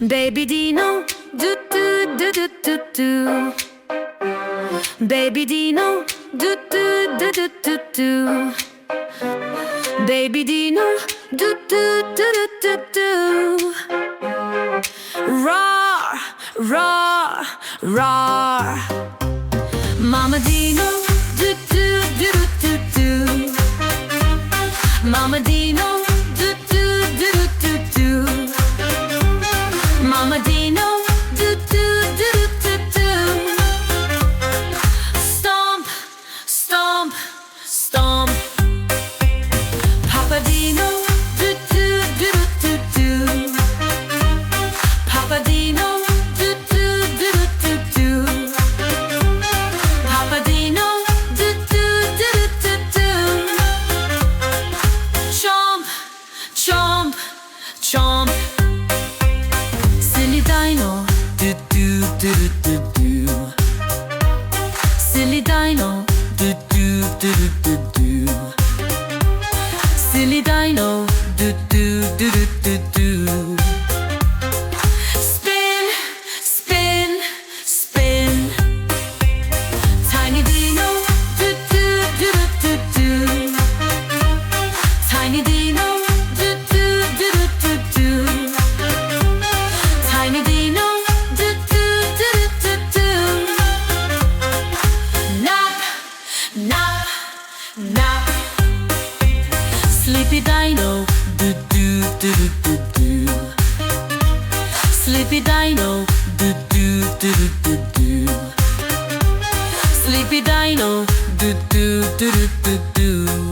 Baby Dino, do do do do do do. Baby Dino, do do do do do do. Baby Dino, do do do do do do. Roar, roar, roar. Mama Dino, do do do do do do. Mama Dino, do do do do do do. Mama Dino, do do do do do. Stomp, stomp, stomp. Papa Dino, do do do do do. Papa Dino, do do do do do. Papa Dino, do do do do do. Chomp, chomp, chomp. Silly Dino, do do do do do. Silly Dino, do do do do do. Silly Dino, do do do do do. Spin, spin, spin. Tiny Dino, do do do do do. Tiny Dino, do do do do do. Tiny Dino, do do do do do. Nap, nap, nap. Sleepy Dino, do do do do do. Sleepy Dino, do do do do do. Sleepy Dino, do do do do do.